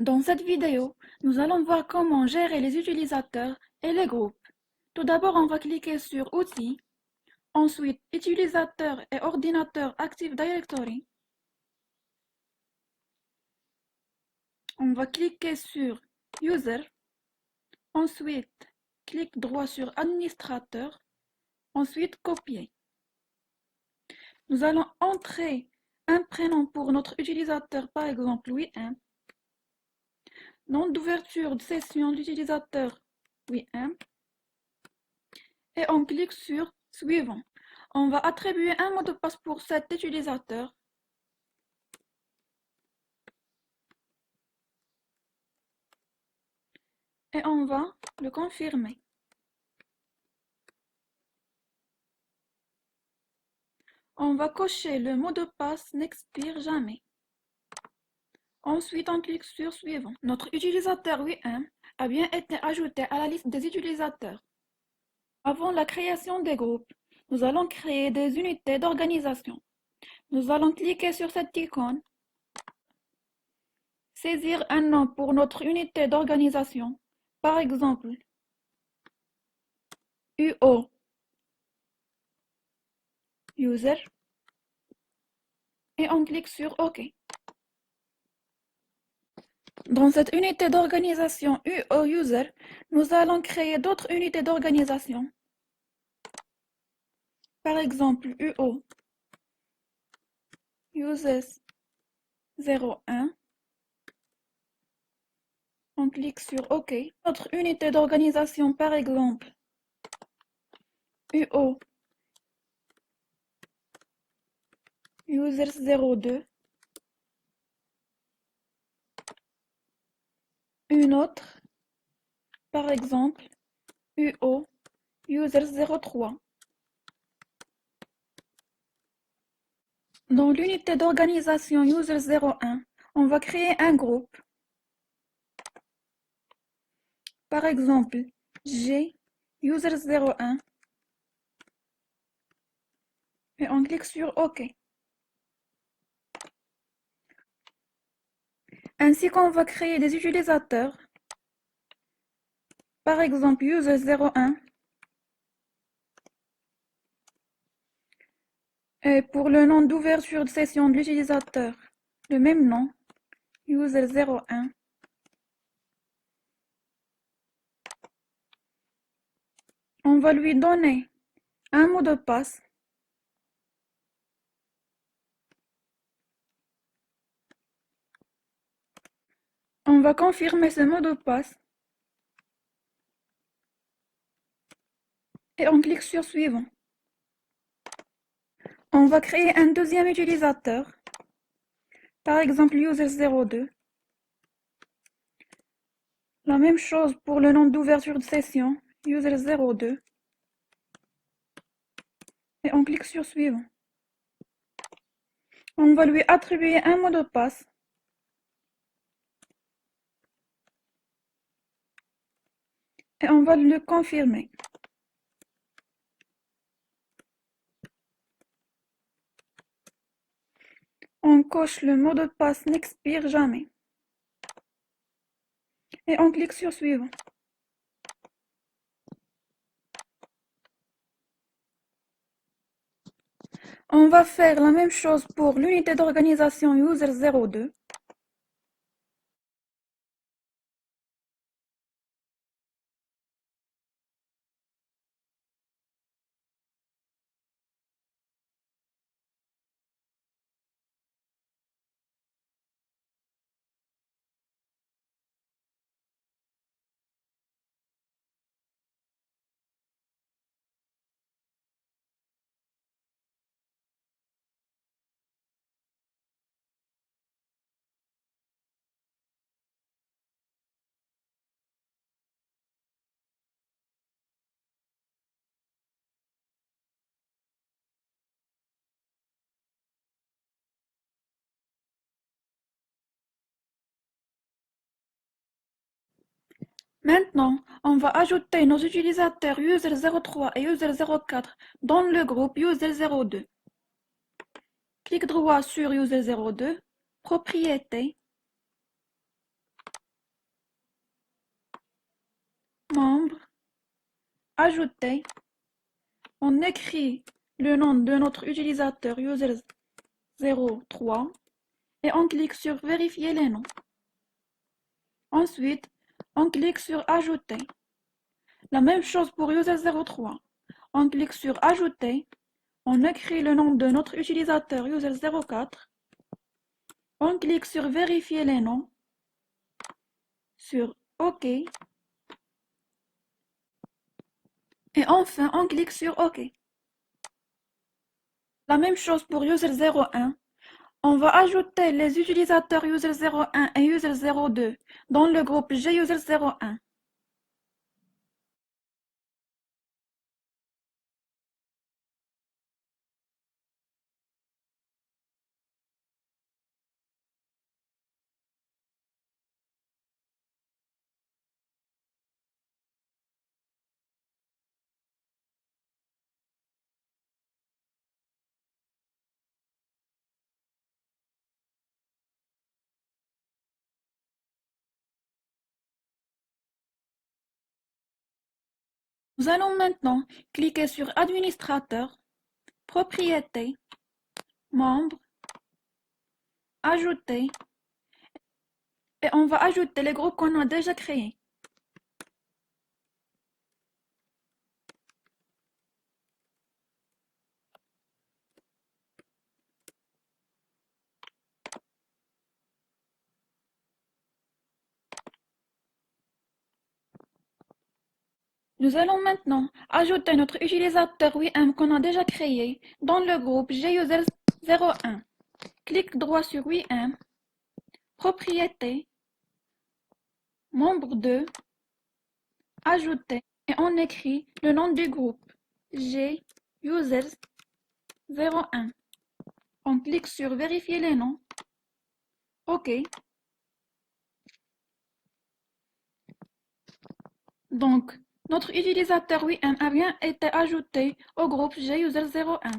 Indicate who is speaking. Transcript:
Speaker 1: Dans cette vidéo, nous allons voir comment gérer les utilisateurs et les groupes. Tout d'abord, on va cliquer sur Outils, ensuite Utilisateurs et ordinateurs Active Directory. On va cliquer sur User, ensuite clic droit sur Administrateur, ensuite Copier. Nous allons entrer un prénom pour notre utilisateur, par exemple Louis1. Nom d'ouverture de session de l'utilisateur Louis1. Et on clique sur Suivant. On va attribuer un mot de passe pour cet utilisateur. Et on va le confirmer. On va cocher le mot de passe n'expire jamais. Ensuite, on clique sur Suivant. Notre utilisateur Louis1 a bien été ajouté à la liste des utilisateurs. Avant la création des groupes, nous allons créer des unités d'organisation. Nous allons cliquer sur cette icône. Saisir un nom pour notre unité d'organisation. Par exemple, UO User. Et on clique sur OK. Dans cette unité d'organisation UO User, nous allons créer d'autres unités d'organisation. Par exemple, UO Users 01. On clique sur OK. Notre unité d'organisation, par exemple, UO Users 02. Une autre, par exemple, UO Users 03. Dans l'unité d'organisation Users 01, on va créer un groupe. Par exemple, G Users 01. Et on clique sur OK. Ainsi qu'on va créer des utilisateurs. Par exemple, User01. Et pour le nom d'ouverture de session de l'utilisateur, le même nom, User01. On va lui donner un mot de passe. On va confirmer ce mot de passe. Et on clique sur Suivant. On va créer un deuxième utilisateur. Par exemple, User02. La même chose pour le nom d'ouverture de session, User02. Et on clique sur Suivant. On va lui attribuer un mot de passe. Et on va le confirmer. On coche le mot de passe n'expire jamais. Et on clique sur Suivant. On va faire la même chose pour l'unité d'organisation User02. Maintenant, on va ajouter nos utilisateurs User03 et User04 dans le groupe User02. Clic droit sur User02, Propriétés, ajouter, on écrit le nom de notre utilisateur user03 et on clique sur vérifier les noms. Ensuite, on clique sur ajouter. La même chose pour user03. On clique sur ajouter, on écrit le nom de notre utilisateur user04. On clique sur vérifier les noms, sur OK. Et enfin, on clique sur OK. La même chose pour user01. On va ajouter les utilisateurs user01 et user02 dans le groupe GUser01. Nous allons maintenant cliquer sur Administrateur, Propriétés, Membres, Ajouter, et on va ajouter les groupes qu'on a déjà créés. Nous allons maintenant ajouter notre utilisateur WIM qu'on a déjà créé dans le groupe GUser01. Clique droit sur WIM, Propriétés, Membre 2, Ajouter, et on écrit le nom du groupe GUsers01. On clique sur vérifier les noms. OK. Donc, notre utilisateur WIM a bien été ajouté au groupe GUser01.